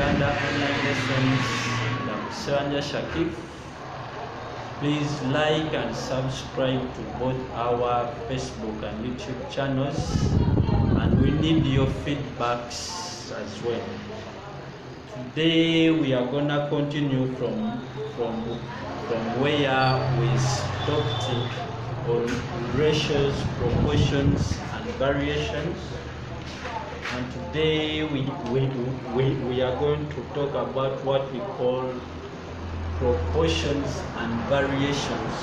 Uganda online lessons. I'm Sanja Shakif. Please like and subscribe to both our Facebook and YouTube channels, and we need your feedbacks as well. Today we are gonna continue from where we stopped on ratios, proportions, and variations. And today we are going to talk about what we call proportions and variations.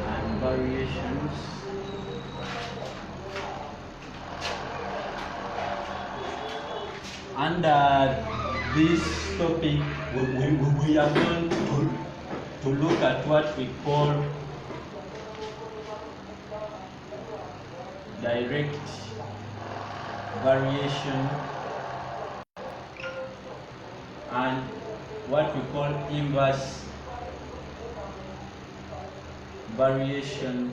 And variations. Under this topic, we are going to look at what we call direct variation and what we call inverse variation.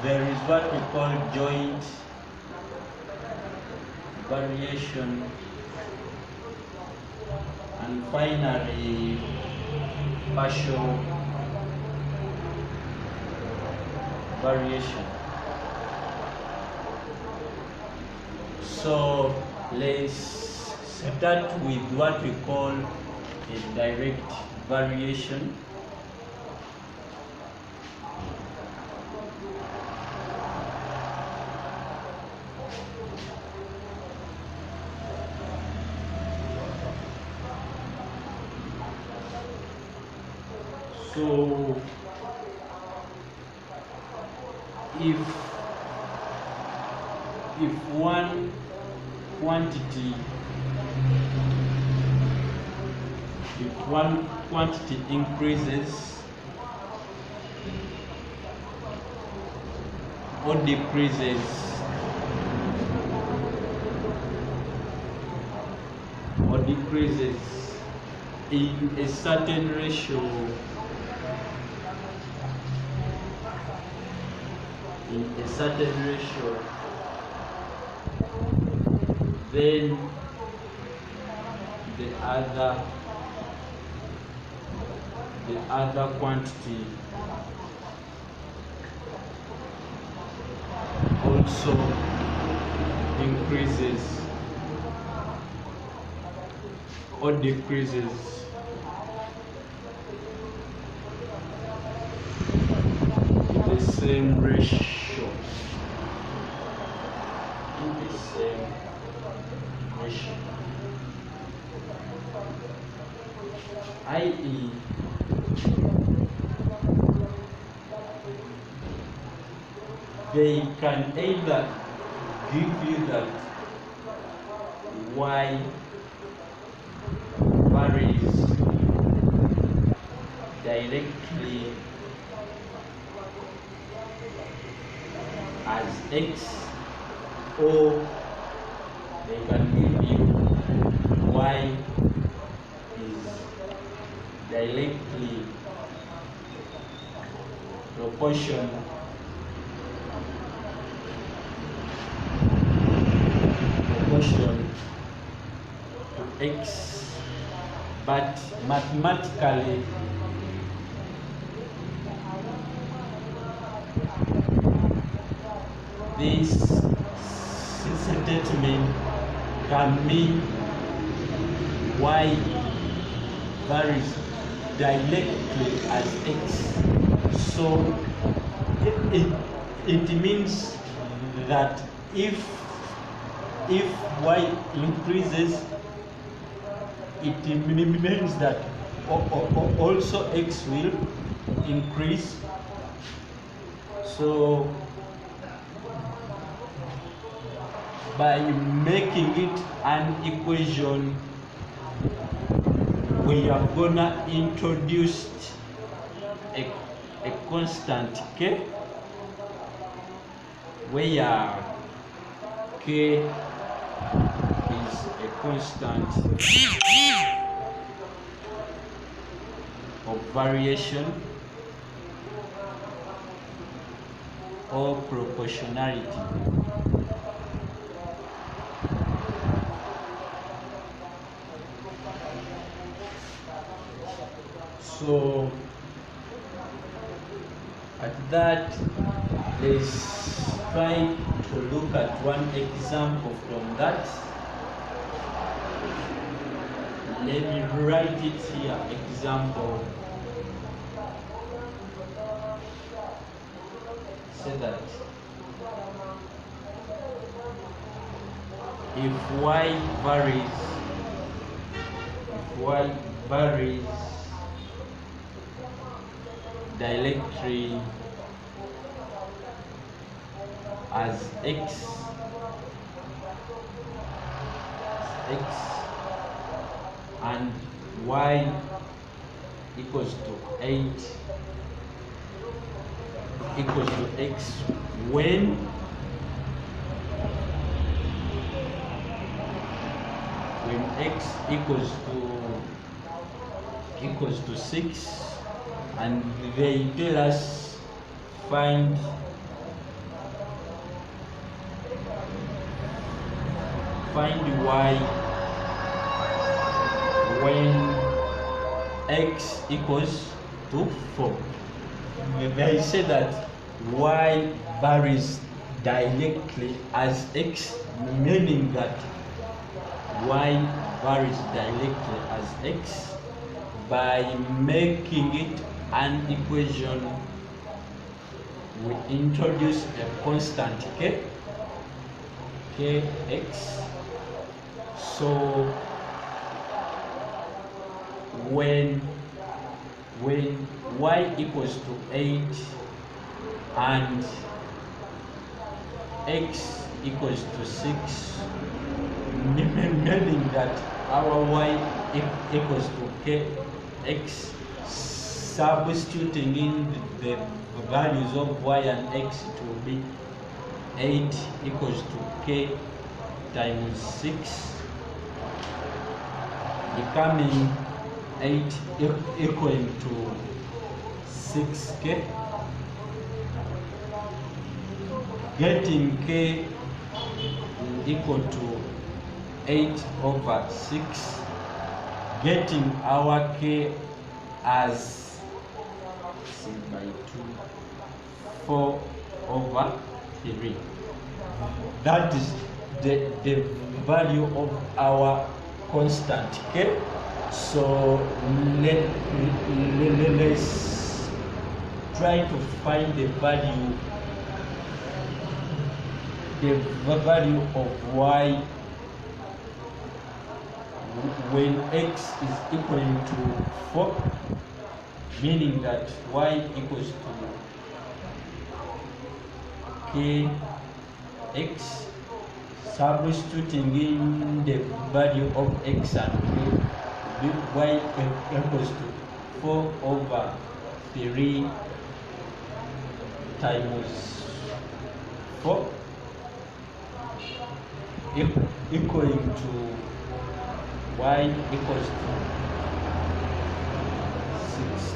There is what we call joint variation, and finally partial variation. So let's start with what we call a direct variation. So if one quantity increases or decreases in a certain ratio, then the other quantity also increases or decreases in the same ratio. I.e., they can either give you that y varies directly as x, or they can give you y is directly proportional to x, but mathematically this statement can mean y varies directly as x. So it means that if y increases, it means that also x will increase. So by making it an equation, we are gonna introduce a constant k, where k is a constant variation or proportionality. So at that, let's try to look at one example from that. Let me write it here. Example. Say that if y varies directly as x and y equals to 8 equals to x when x equals to 6, and they tell us find y when x equals to 4. They say that y varies directly as x, meaning that y varies directly as x by making it an equation. We introduce a constant kx. So when y equals to 8 and x equals to 6, meaning that our y equals to kx, substituting in the values of y and x, it will be 8 equals to k times 6, becoming 8 equal to 6k, getting k equal to 8 over 6, getting our k as by 2, 4 over 3. That is the value of our constant k. So let's try to find the value of y when x is equal to 4, meaning that y equals to kx, substituting in the value of x and k, y equals to 4 over 3 times 4, equaling to y equals to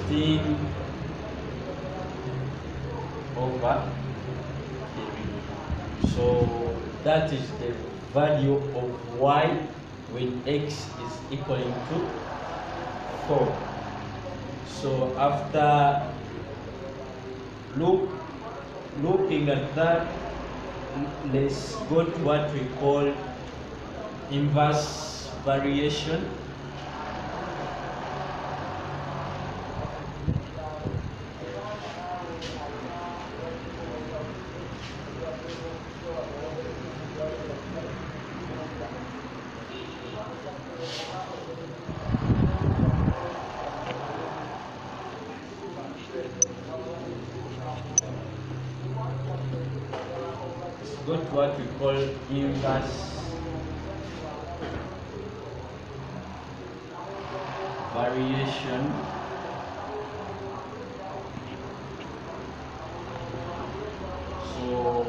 16 over 3. So that is the value of y when x is equaling to 4. So after looking at that, let's go to what we call inverse variation. Go to what we call inverse variation. So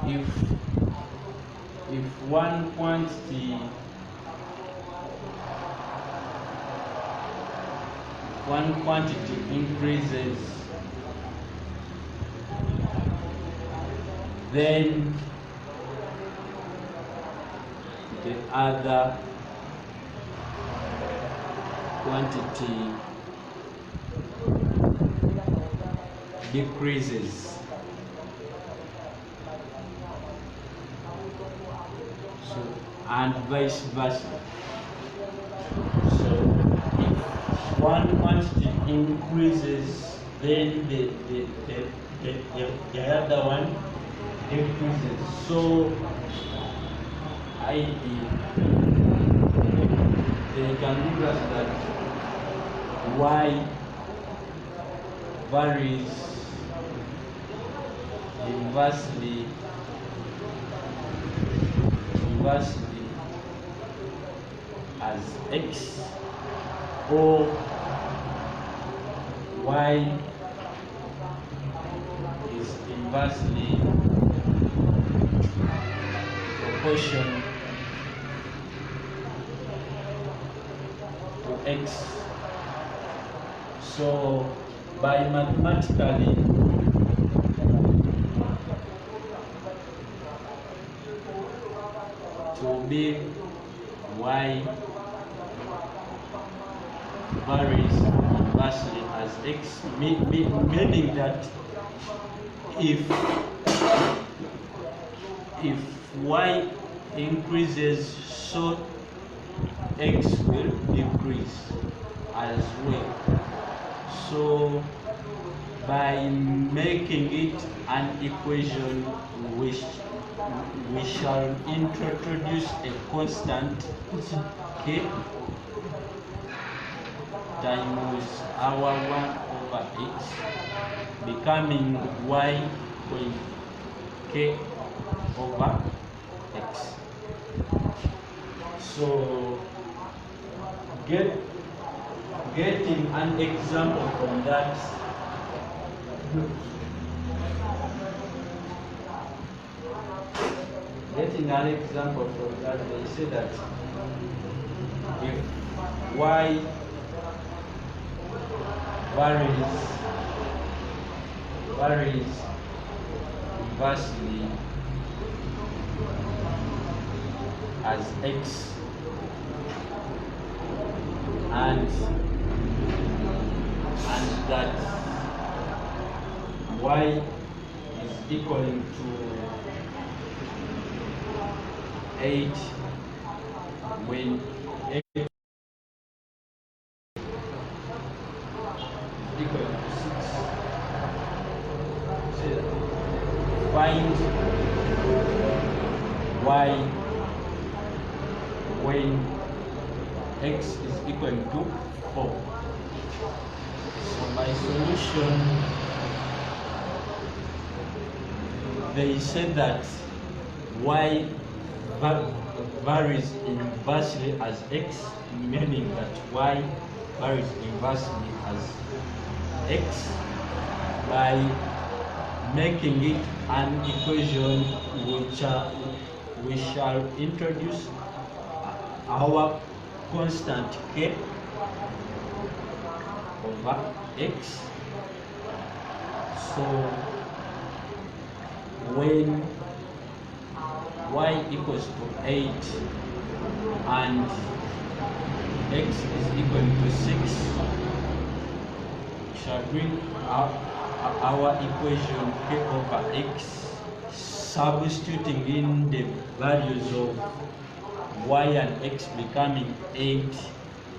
if one quantity one quantity increases, then the other quantity decreases. So, and vice versa. So if one quantity increases, then the other one decreases. So they can give us that y varies inversely as x, or y is inversely proportional to x. So by mathematically to be y varies inversely as x, meaning that if y increases, so x will decrease as well. So by making it an equation, we shall introduce a constant k times our 1/x, becoming y point k over x. So getting an example from that, they say that if y varies inversely as x, and that y is equal to 8 when x is equal to 6. So find y when x is equal to 4. So my solution, they said that y varies inversely as x, meaning that y varies inversely as x. By making it an equation, we shall introduce our constant k over x. So when y equals to 8 and x is equal to 6, we shall bring our equation k over x, substituting in the values of y and x, becoming 8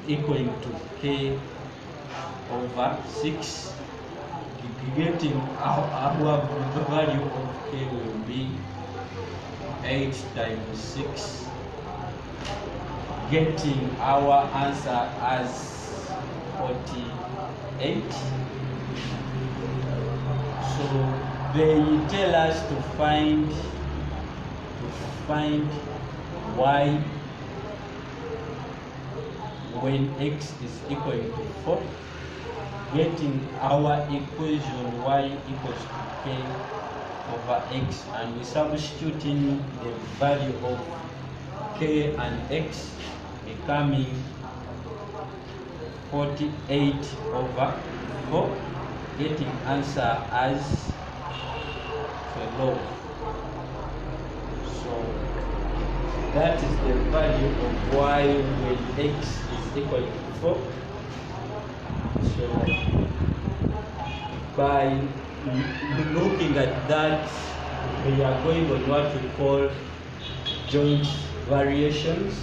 equal to k over 6. Getting our value of k will be 8 times 6, getting our answer as 48. So they tell us to find y when x is equal to 4, getting our equation y equals to k over x, and we substitute in the value of k and x, becoming 48 over 4, getting answer as 12. So that is the value of y when x is equal to 4. So by looking at that, we are going on what we call joint variations.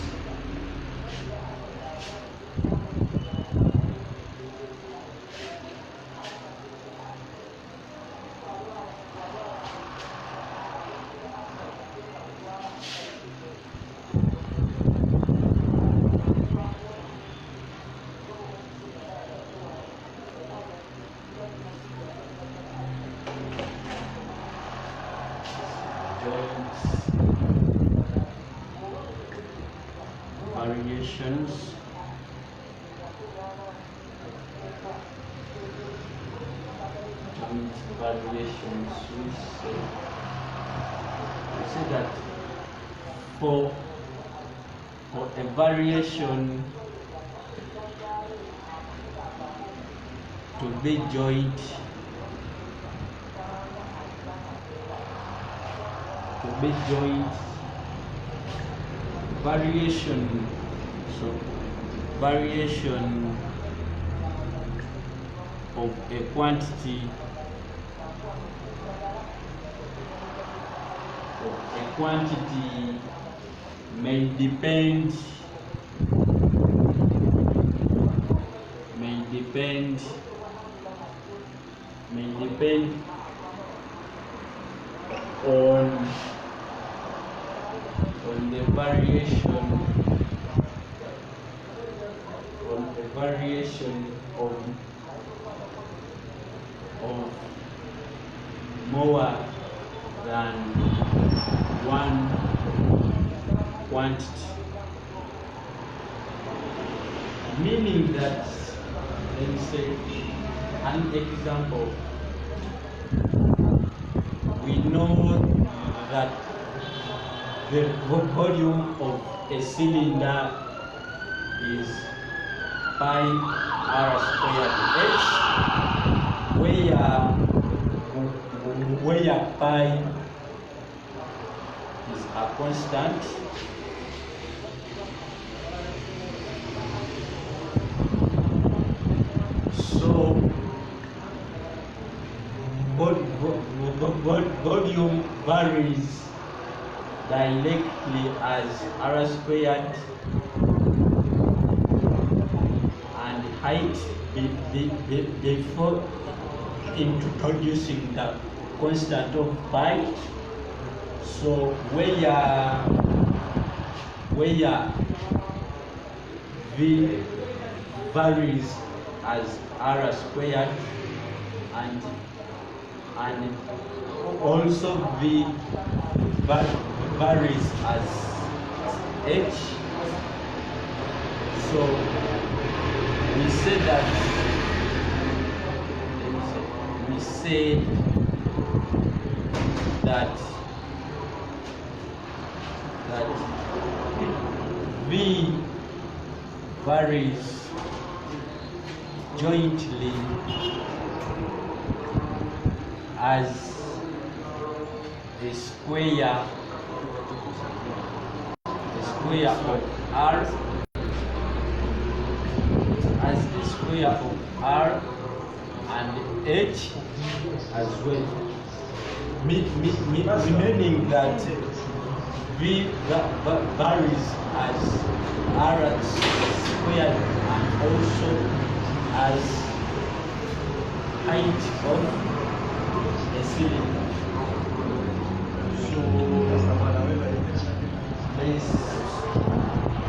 Variations. Joint variations. We say that for a variation to be joint, variation of a quantity may depend on the variation of more than one quantity, meaning that, let me say an example, we know that the volume of a cylinder is pi r squared h, where pi is a constant. So volume varies directly as r squared and height before introducing the constant of pi. So where v varies as r squared and also v varies as h. So we say that v varies jointly as the square of r, and h as well, meaning that v varies as r squared and also as height of a cylinder. So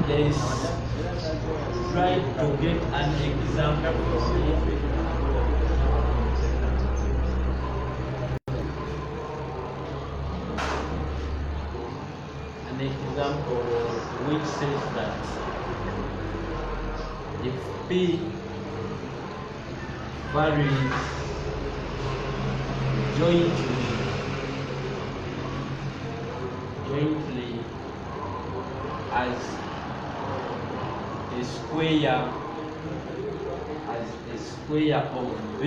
let's try to get an example here. An example which says that if P varies jointly as a square as a square of v,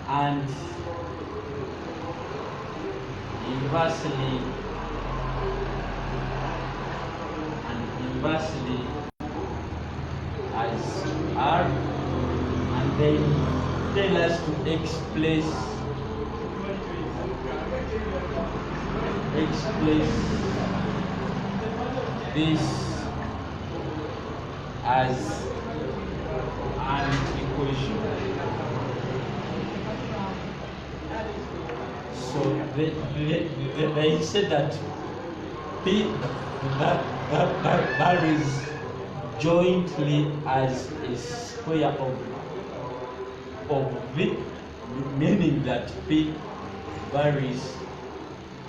and inversely as r, and then tell us to express this as an equation. So they said that P varies jointly as a square of V, meaning that P varies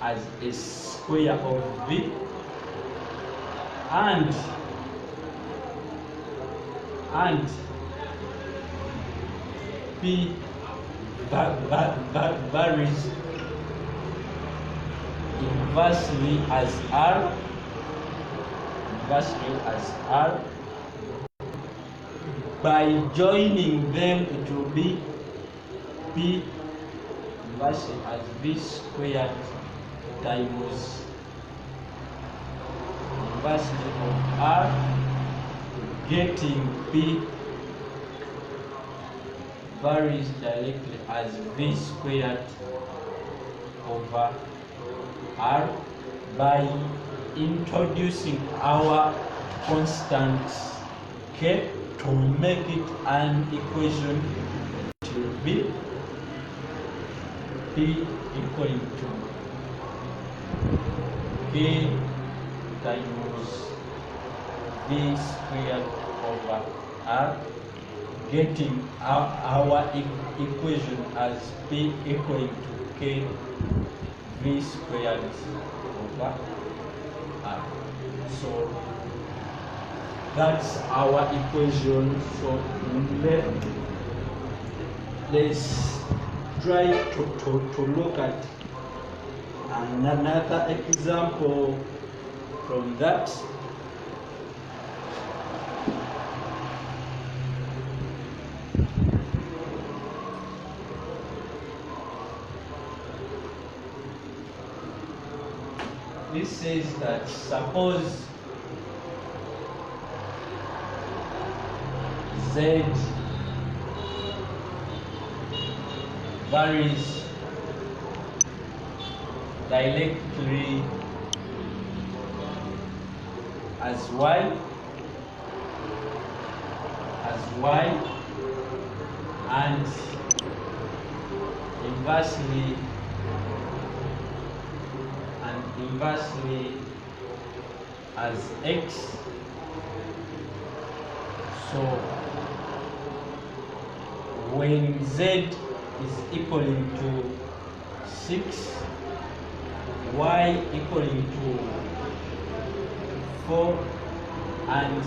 as a square of V, and P varies inversely as R. By joining them, it will be P inversely as V squared times inversely of R, getting P varies directly as V squared over R, by introducing our constant K to make it an equation. It will be P equal to K times V squared over R, getting our equation as P equal to K V squared over R. So that's our equation. So let's try to look at another example from that. This says that suppose Z varies directly as Y, and inversely as X. So when Z is equaling to 6, Y equaling to 4, and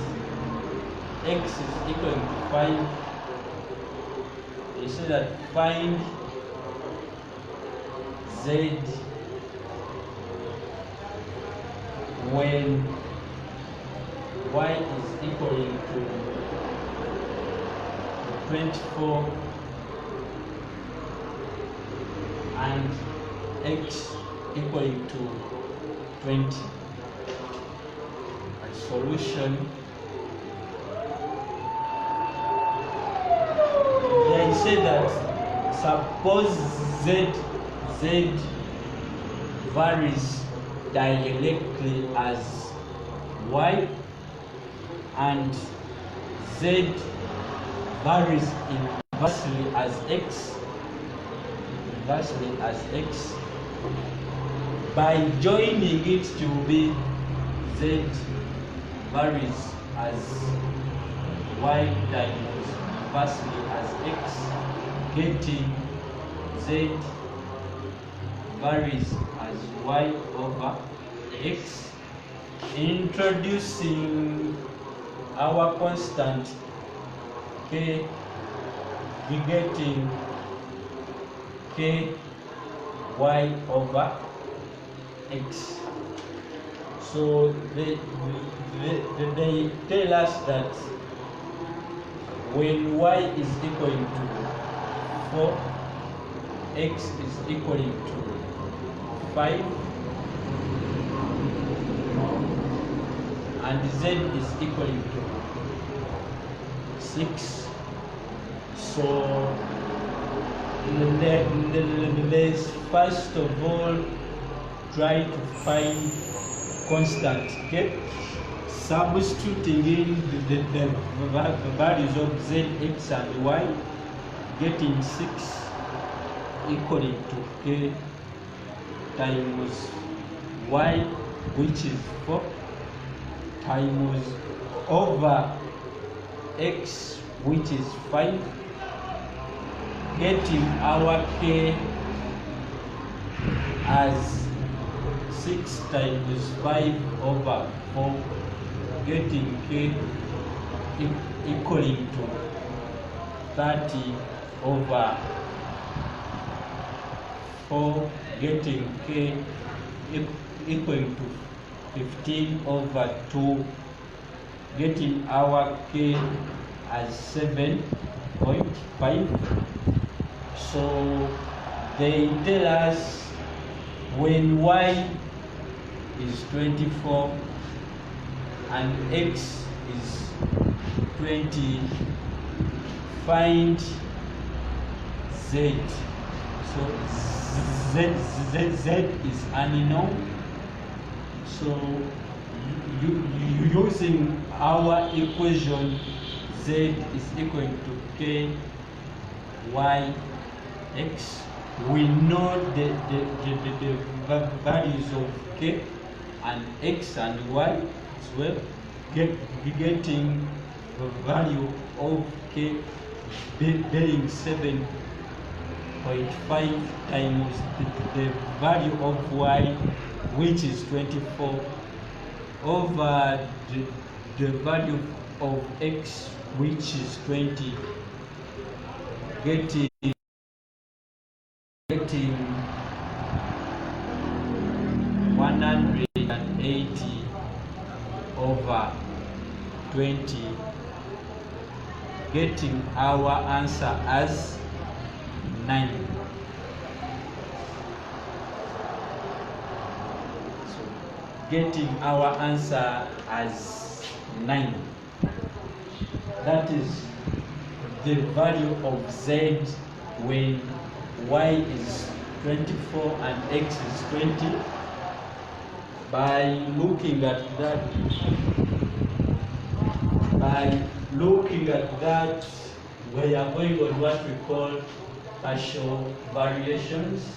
X is equaling to 5, you see that find Z when Y is equaling to 24 and X equaling to 20. A solution, they say that suppose Z varies directly as Y, and Z varies inversely as X, by joining it to be Z varies as Y times inversely as X, getting Z varies as Y over X, introducing our constant K, we getting K Y over X. So they tell us that when y is equal to 4, x is equal to 5, and z is equal to 6. So let's first of all try to find constant, okay? Substituting in the values of z, x, and y, getting 6 equal to k times y, which is 4, times over x, which is 5, getting our k as 6 times 5 over 4, getting k equaling to 30 over 4, getting k equal to 15 over 2, getting our k as 7.5. So they tell us when y is 24 and x is 20, find z. So z is unknown. So using our equation, z is equal to k y x. We know the values of k and x and y as well. Getting the value of k being 7.5 times the value of y, which is 24, over the value of x, which is 20, getting 180 over 20, getting our answer as 9. So getting our answer as 9. That is the value of z when y is 24 and x is 20. By looking at that, we are going on what we call partial variations.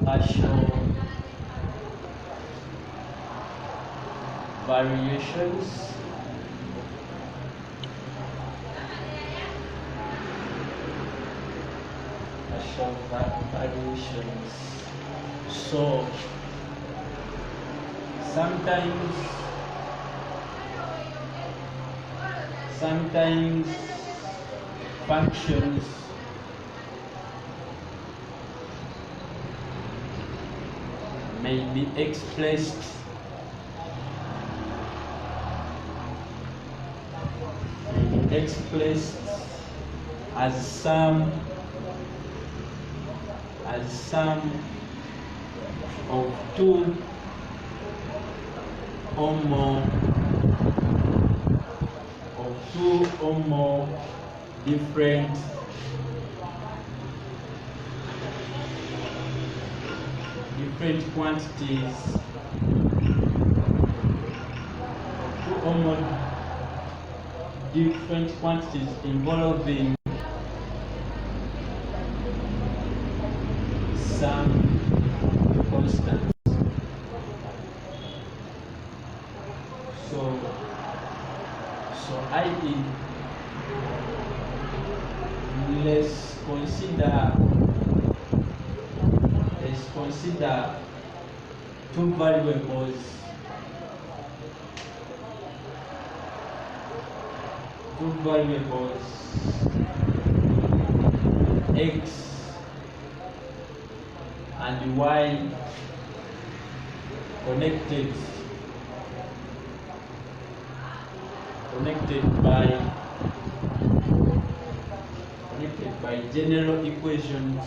Partial variations. Partial variations. So sometimes functions may be expressed as sum of two or more different quantities, two or more different quantities involving some constants. So So i.e. let's consider two variables x and y connected by general equations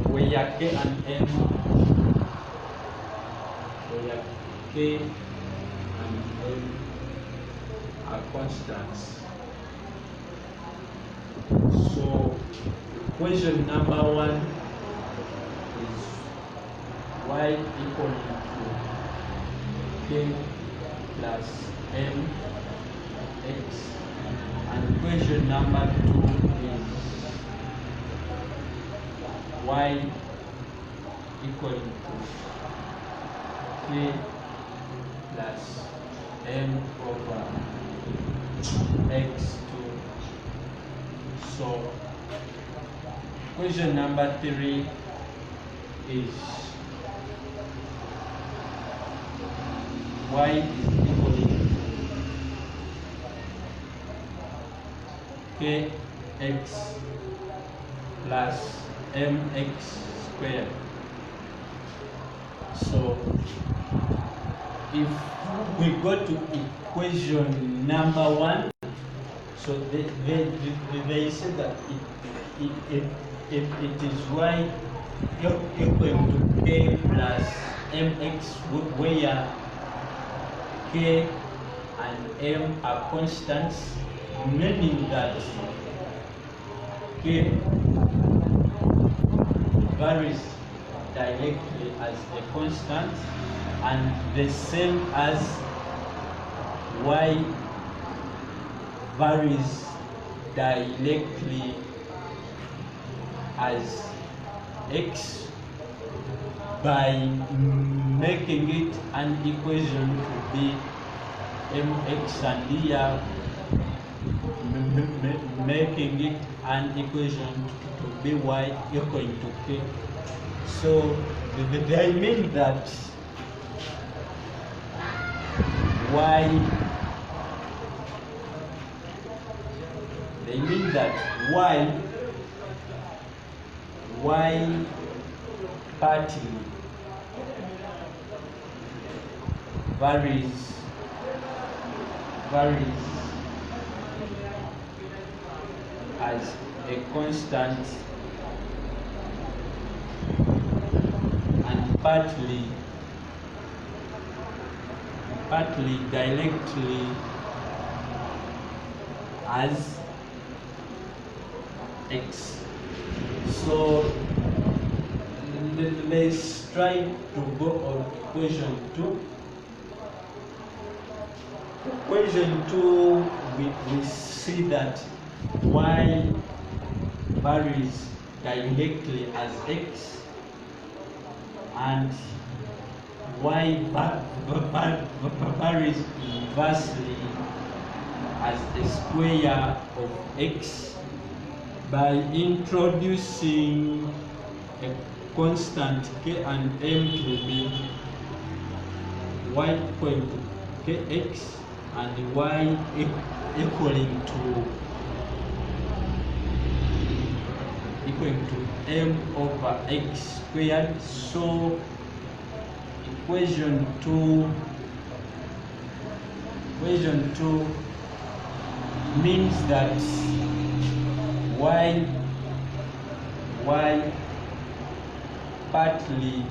where k and m are constants. So equation number 1 is y equal to k plus m x, and equation number 2 is y equal to k plus m over x2. So equation number 3 is y is equal to kx plus mx squared. So if we go to equation number 1, so they say that if it is y equal to k plus mx, where k and m are constants, meaning that k varies directly as a constant, and the same as y varies directly as x, by making it an equation to be mx, and here making it an equation to be y equal to k. So they mean that y partly varies as a constant, and partly directly as x. So let's try to go on equation 2. Equation 2, we see that y varies directly as x, and y varies inversely as the square of x, by introducing a constant k and m to be y equal to kx and y equaling to m over x squared. So equation 2 means that y partly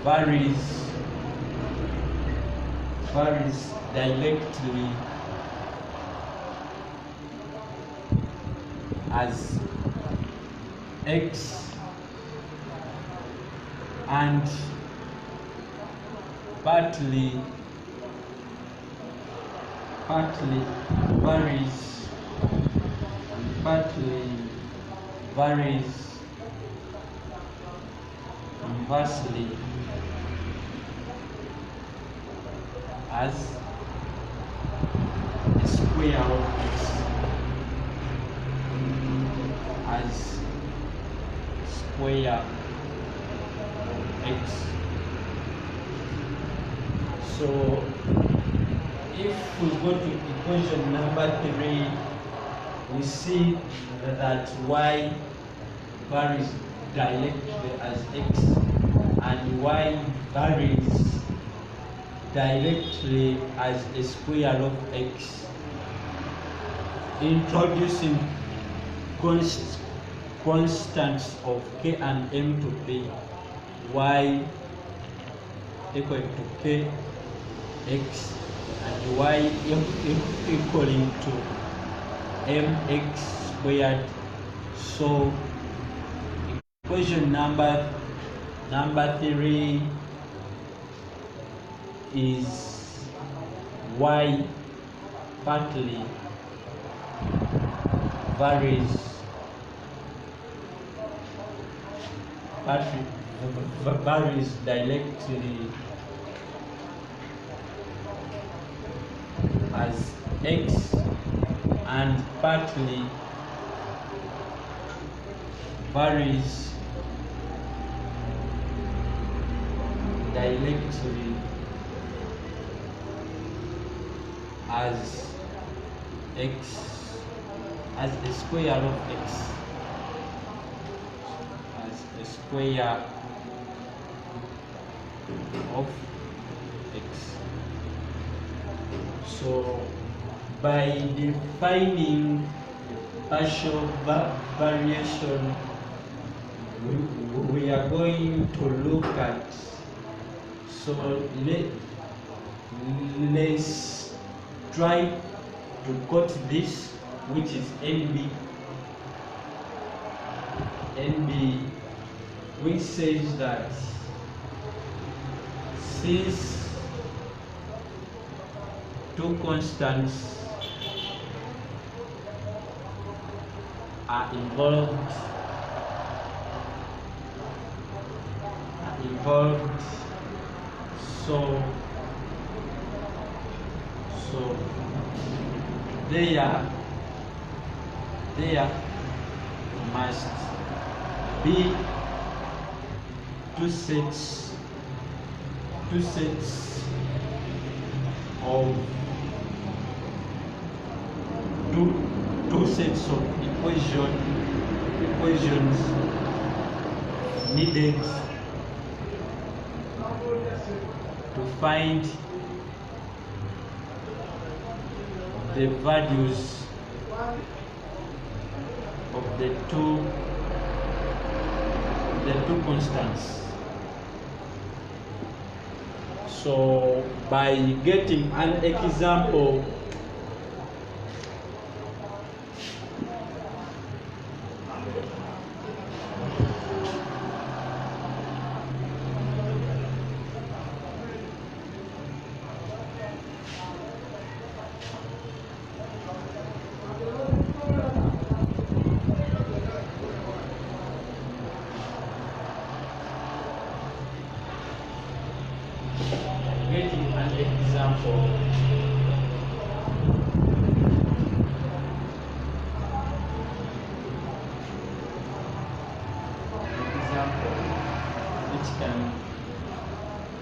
varies directly as x, and partly varies conversely, as the square of x, as square of x. So if we go to equation number 3, we see that y varies directly as x and y varies directly as a square of x. Introducing constants of k and m to be y equal to k x and y equaling to mx squared. So equation number 3 is y partly varies directly as x and partly varies directly as x, as a square of x, as a square of x. So by defining partial variation, we are going to look at, so let's try to quote this, which is NB, which says that since two constants are involved, so there must be two sets of two sets of equations needed to find the values of the two constants. So by getting an example,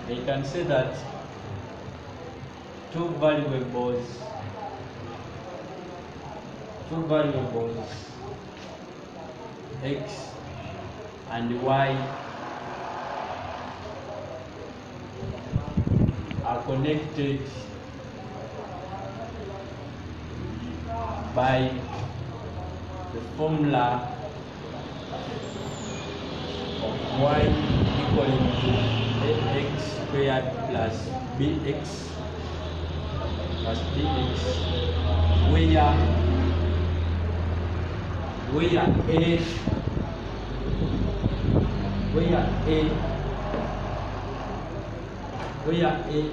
we can say that two variables x and y are connected by the formula of y equaling to ax squared plus bx where a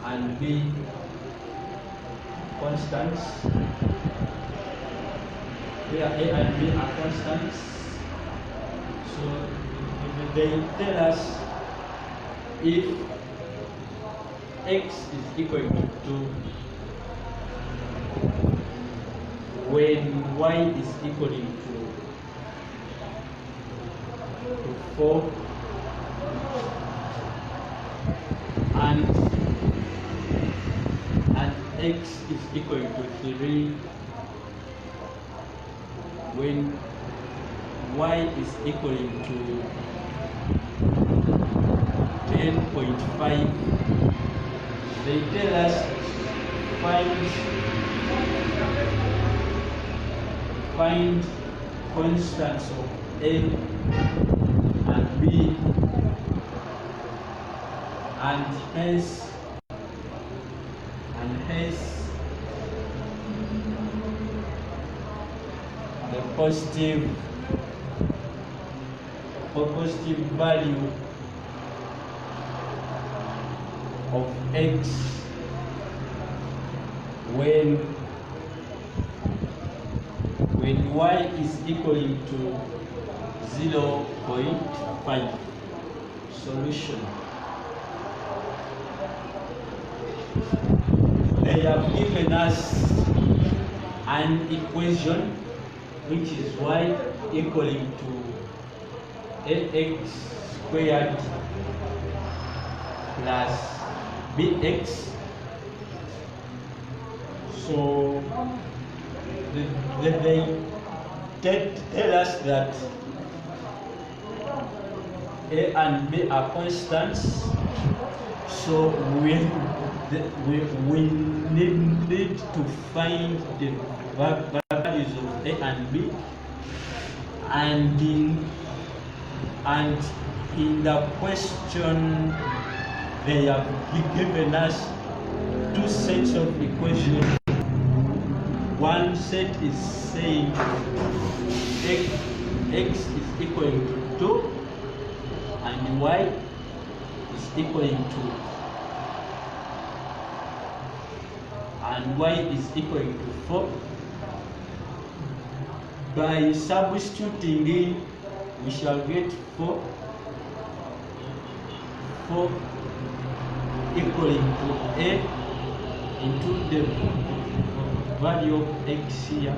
and b constants, where a and b are constants. So they tell us if x is equal to 2 when y is equal to 4 and x is equal to 3 when y is equal to 10.5. They tell us find constants of a and b, and hence the positive value of x when y is equal to 0.5. Solution. They have given us an equation which is y equal to ax squared plus bx. So they tell us that a and b are constants, so we need to find the values of a and b, and in the question they have given us two sets of equations. One set is saying x is equal to 2 and y is equal to to 4. By substituting in, we shall get 4 equal to a into the value of x here,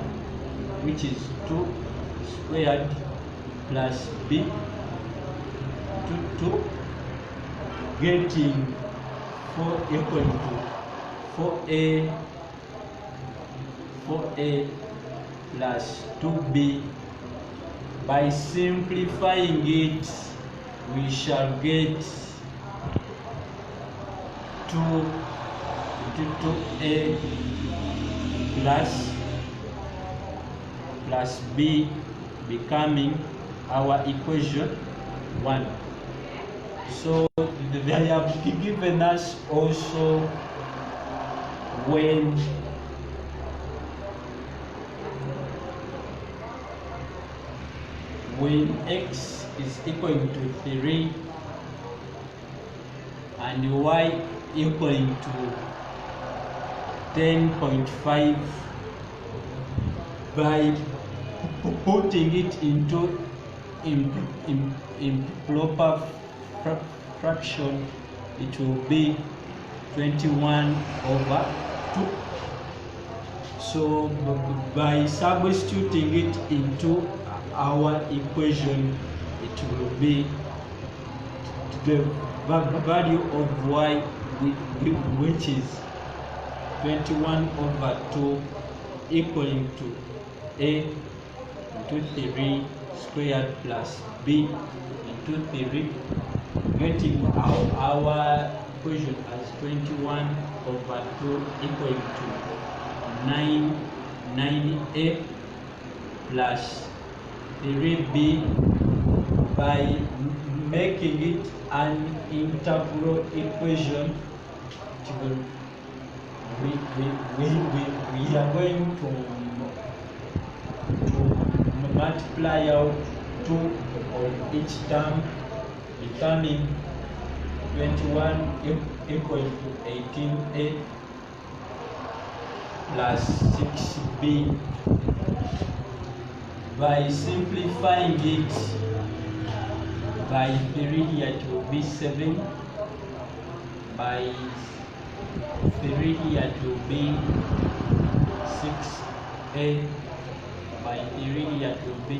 which is 2 squared plus b to 2, getting 4 equal to 4a plus 2b. By simplifying it, we shall get 2 into 2a plus b, becoming our equation 1. So they have given us also when x is equal to 3 and y equal to 10.5, by putting it into improper fraction, it will be 21/2. So by substituting it into our equation, it will be the value of y, which is 21/2 equal to a into 3 squared plus b into 3, getting our equation as 21/2 equal to 9a plus 3b. By making it an integral equation, we are going to multiply out 2 on each term, becoming 21 equal to 18a plus 6b. By simplifying it, By 3 here it will be 7. By 3 here it will be 6a. By 3 here it will be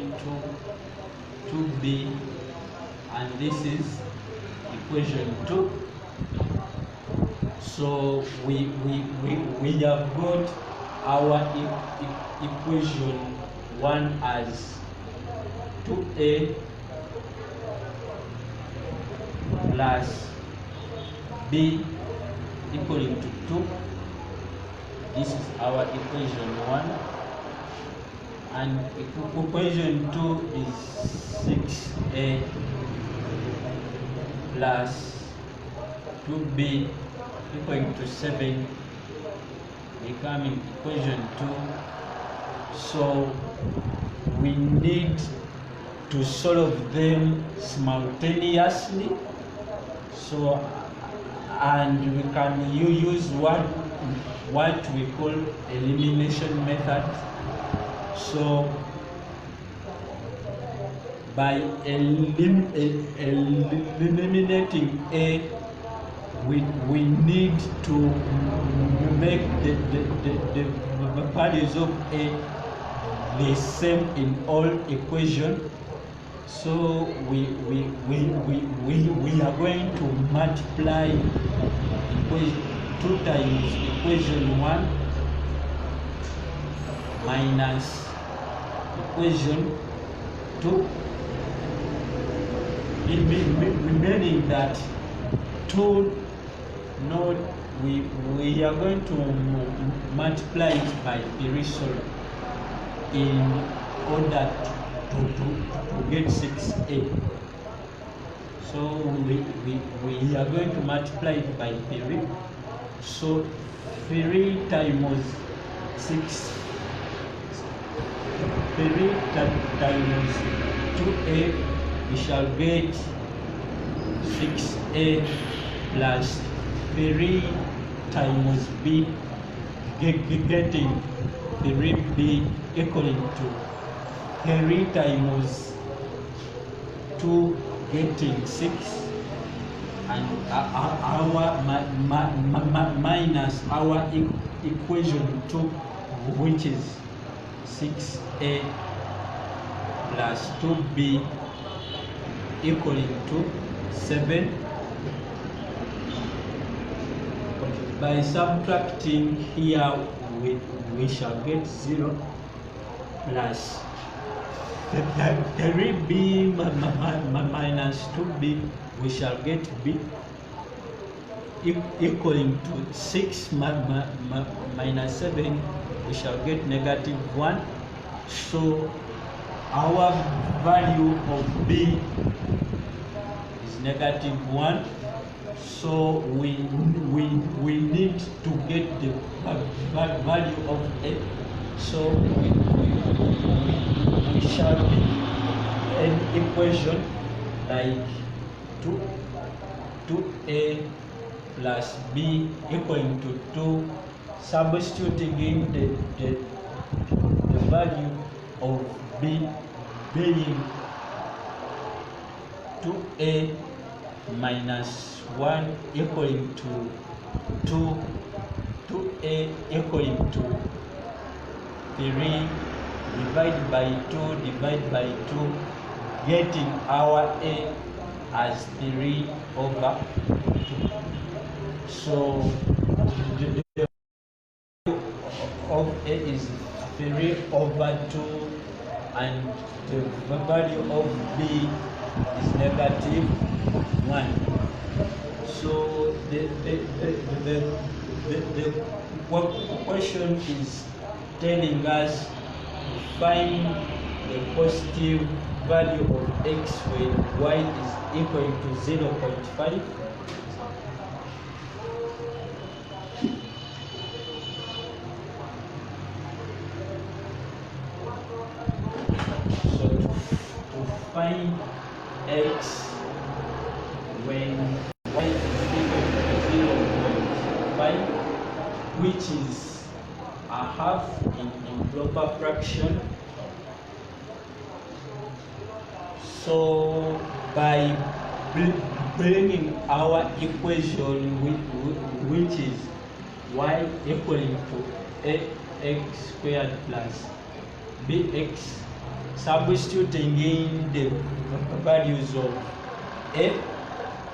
2b. And this is equation 2. So we have got our equation 1 as 2a plus b equaling to 2. This is our equation 1. And equation 2 is 6a plus 2b equaling to 7, becoming equation 2. So we need to solve them simultaneously. So, and we can use what we call elimination method. So by eliminating a, we need to make the values of a the same in all equations. So we are going to multiply 2 times equation 1 minus equation 2, meaning that 2 not we are going to multiply it by 3 in order to get 6a. So we are going to multiply it by 3. So 3 times 6, 3 times 2a, we shall get 6a plus 3 times b, getting 3b equaling to 3 times 2, getting 6, and our minus our equation 2, which is 6a plus 2b equaling to 7. By subtracting here, we shall get 0 plus 3b minus 2b, we shall get b equaling to 6 minus 7, we shall get -1. So our value of b is -1. So we need to get the value of a. So we shall be an equation like 2a plus b equaling to 2, substituting in the value of b being 2a minus 1 equaling to 2a equaling to 3 divided by 2 divided by 2, getting our a as 3 over 2. So the value of a is 3 over 2, and the value of b is -1. So the question is telling us to find the positive value of x when y is equal to 0.5. So to find x when y is equal to 0.5, which is a half in improper fraction. So by bringing our equation which is y equaling to ax squared plus bx, substituting in the values of a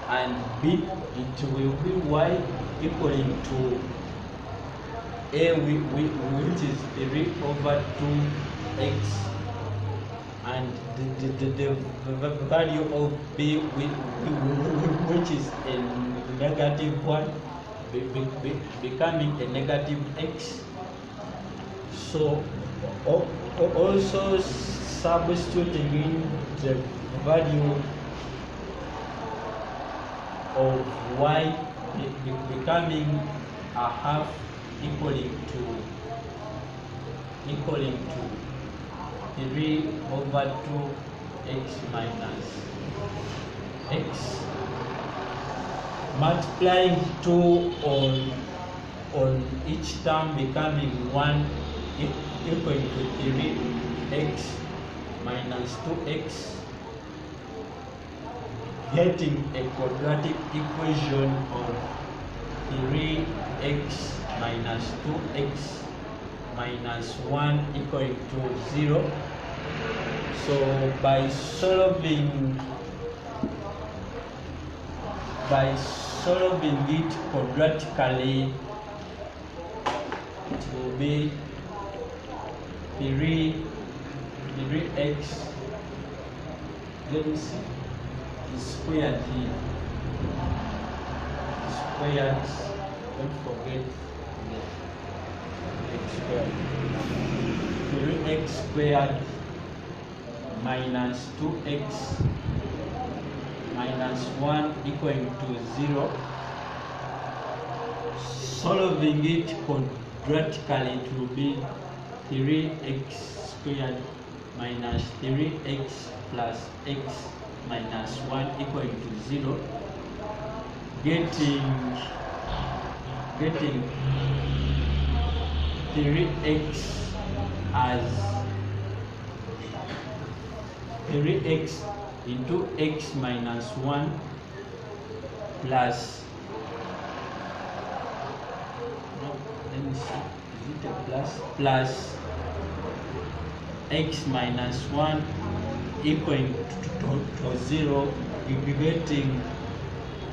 and b, it will be y equaling to a which is 3 over 2x, and the value of b which is a negative 1 becoming a negative x. So also substituting in the value of y becoming a half equaling to 3 over 2x minus x, multiplying 2 on each term becoming 1 equal to 3x minus 2x, getting a quadratic equation of 3x minus 2x minus 1 equal to 0. So by solving it quadratically, it will be 3x, let me see, is squared here, squared, don't forget the x squared, 3x squared minus 2x minus 1 equal to 0. Solving it quadratically, it will be 3x squared minus 3x plus x minus 1 equal to 0, getting 3x as 3x into x minus 1 plus, let me see, is it a plus x minus 1 equal to 0, you'll be getting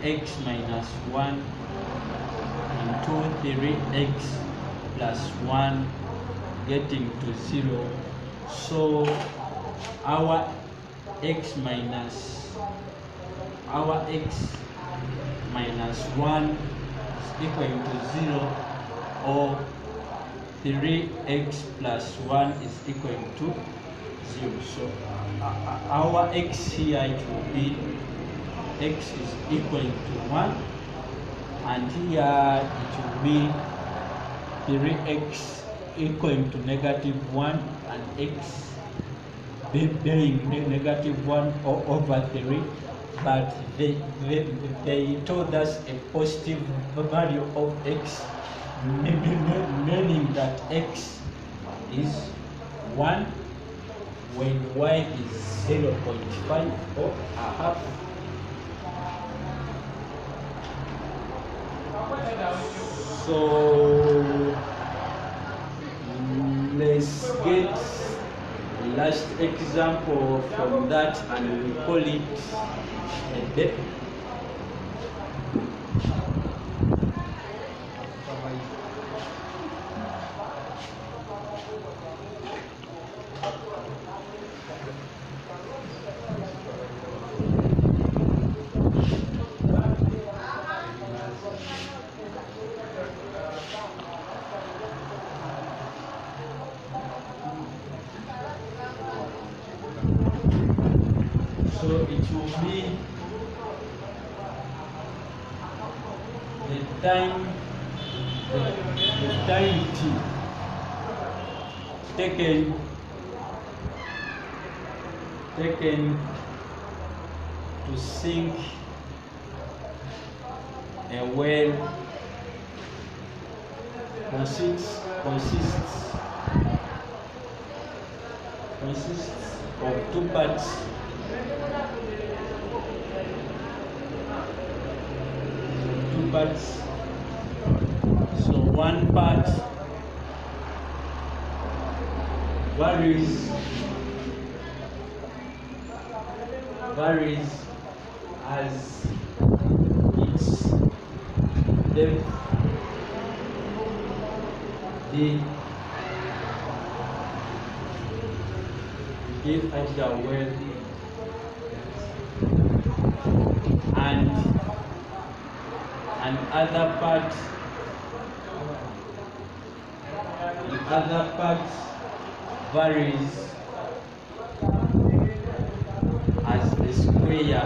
x minus 1 into 3x plus 1 getting to 0. So our x minus 1 is equal to 0, or 3x plus 1 is equal to 0. So our x here, it will be x is equal to 1, and here it will be 3x equal to negative 1 and x being negative 1 over 3, but they told us a positive value of x, meaning that x is 1 when y is 0.5 or a half. So let's get the last example from that, and we call it a day. So it will be the time t taken to sink a well consists of two parts. parts. So one part varies as its depth, the give idea where and other parts varies as the square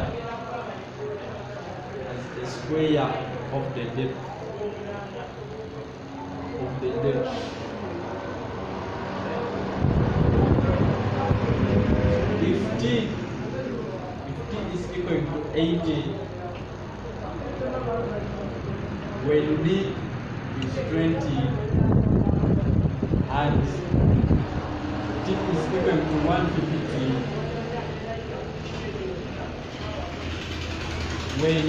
of the depth If t is equal to 80, when d is 20 and t is equal to 150, when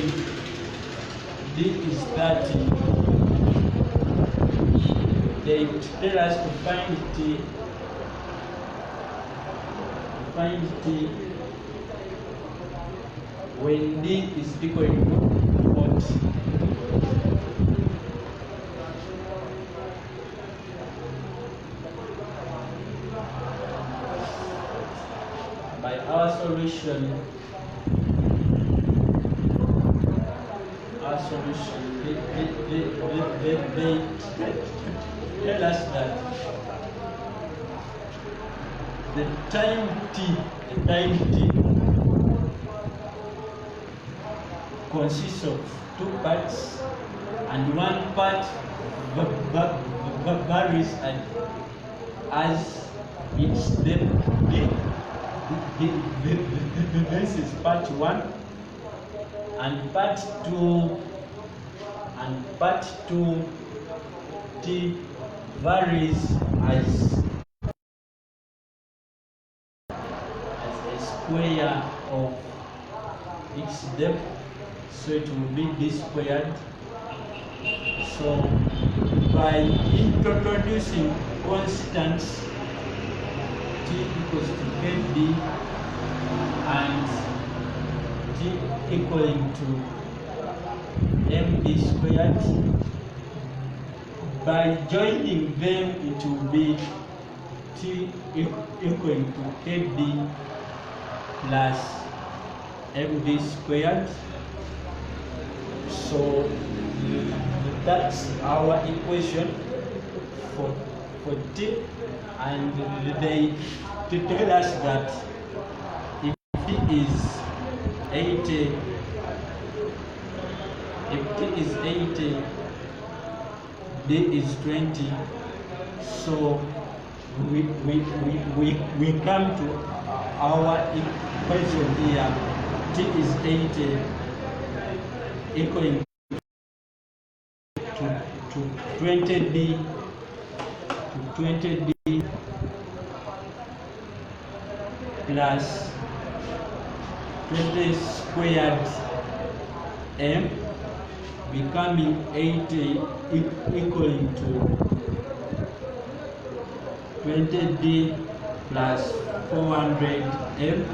d is 30, they tell us to find t when d is equal to 40. By our solution, they tell us that the time t consists of two parts, and one part varies as its depth. This is part 1, and part 2 t varies as a square of its depth, so it will be d squared. So by introducing constants, t equals to kd and t equaling to md squared, by joining them it will be t equal to kd plus md squared. So that's our equation for t, and they tell us that if t is 80, d is 20, so we come to our equation here. T is 80 equaling to 20d plus 20 squared m, becoming 80 equaling to 20d plus 400m.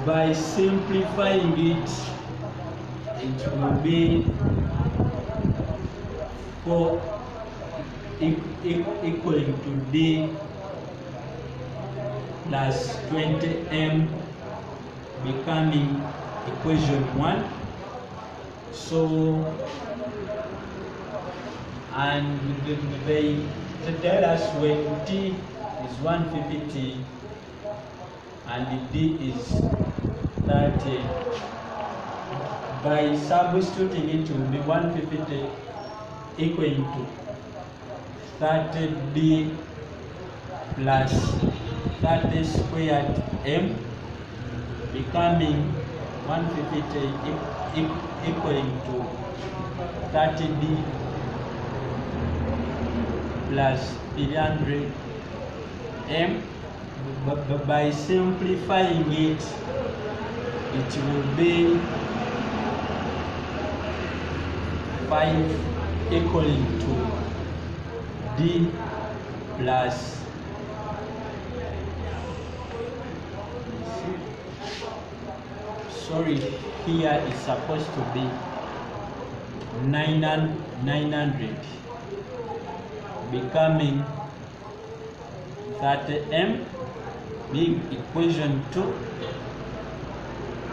By simplifying it, it will be 4 equaling to d plus 20m, becoming equation 1. So, and they tell us when t is 150 and d is 30, by substituting it will be 150 equal to 30d plus 30 squared m, becoming 150 equaling to 30d plus 300 m. But by simplifying it, it will be 5 equaling to D plus, sorry, here is supposed to be 900 becoming 30m, being equation 2.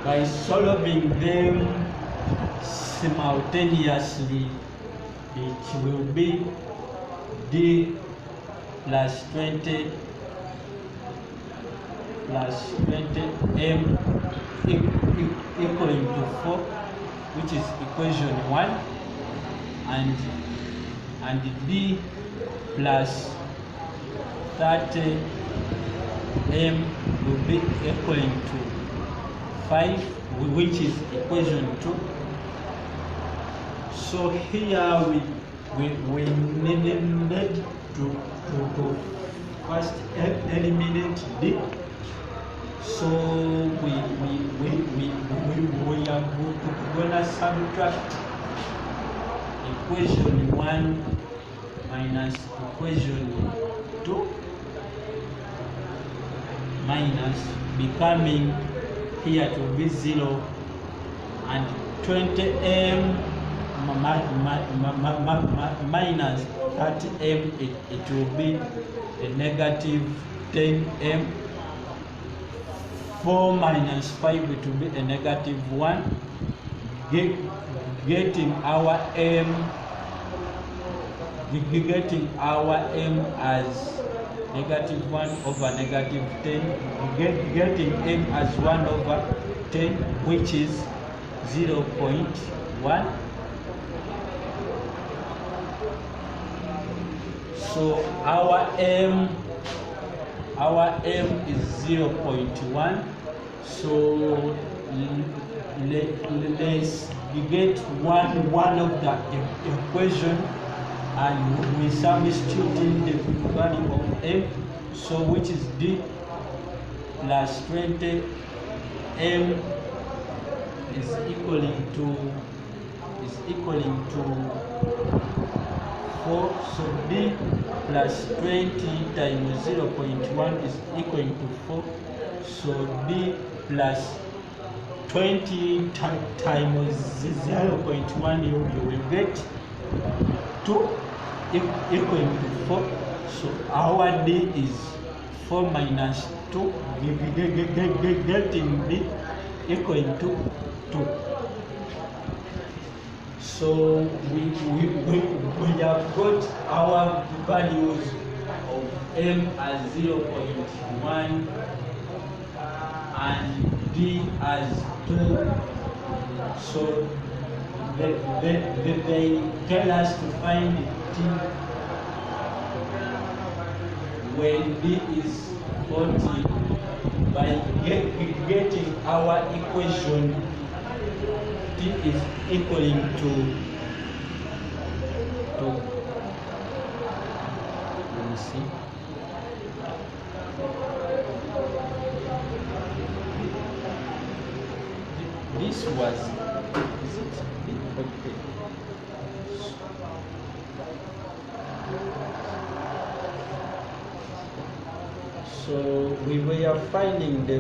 By solving them simultaneously, it will be D plus 20 m equaling to 4, which is equation 1, and D plus 30 m will be equaling to 5, which is equation 2. So here we need to first eliminate D. So we are gonna subtract equation 1 minus equation 2 minus becoming, here to be 0, and 20m minus 30m, it will be a negative 10m. 4 minus 5, it will be a negative 1, getting our m as negative 1 over negative 10, getting m as 1 over 10, which is 0.1. So our m is 0.1. So let's get one of the equation, and we substitute in the value of m, so which is D plus 20 m is equaling to 4. So D plus 20 times 0.1 is equal to 4. So D plus 20 times 0.1, you will get 2 equal to 4. So our D is 4 minus 2, getting D equal to 2. So we have got our values of m as 0.1 and D as 2. So they tell us to find T when D is 40 by getting our equation. T is equaling to let me see. This was, is it? Okay. So we were finding the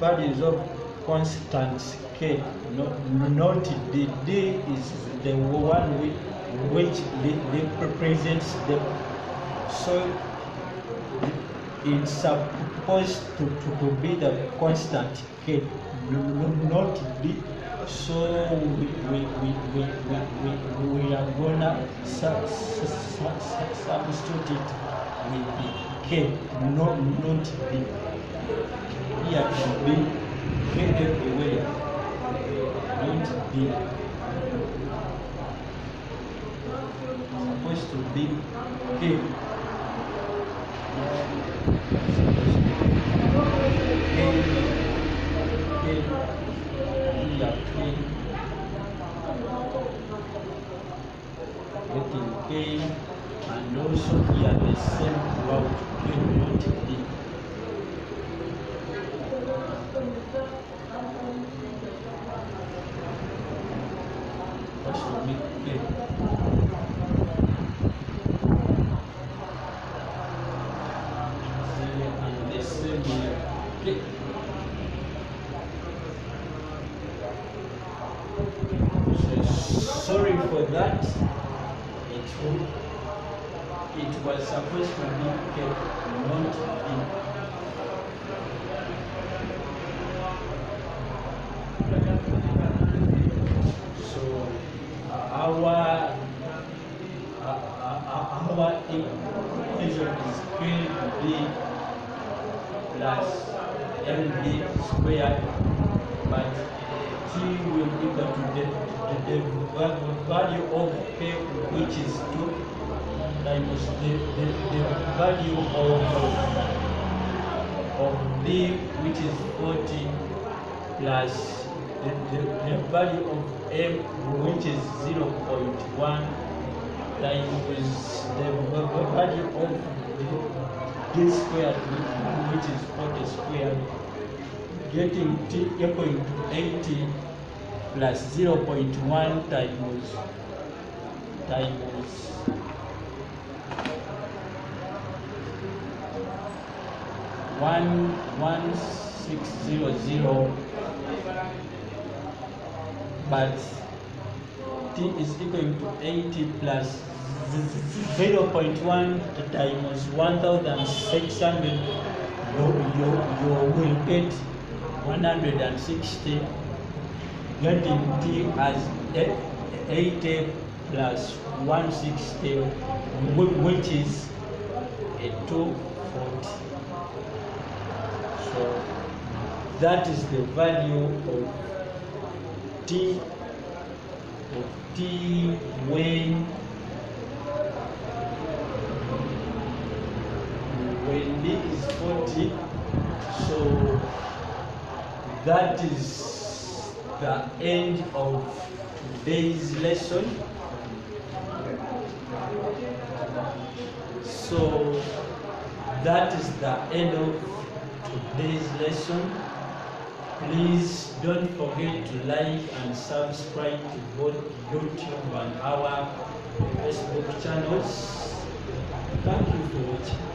values of constants K, not D. D is the one which represents them. So it's supposed to be the constant K, not D. So we are gonna substitute it with the K, not D. Here to be K everywhere, not D. Supposed to be K. Getting K, and also here the same route, K not D. should be K. And the same here, K. So sorry for that. It was supposed to be K, not B. So our equation is KB plus MB squared, but T will equal to the value of K, which is 2, times the value of B, which is 40, plus the value of M, which is 0.1, times the value of D squared, which is 40 squared, getting T equal to 80 plus 0.1 times 1600, but T is equal to 80 plus 0.1 times 1600, you will get 160, getting T as 80 plus 160, which is a 240. So that is the value of T when D is 40. So that is the end of today's lesson. So that is the end of today's lesson. Please don't forget to like and subscribe to both YouTube and our Facebook channels. Thank you for watching.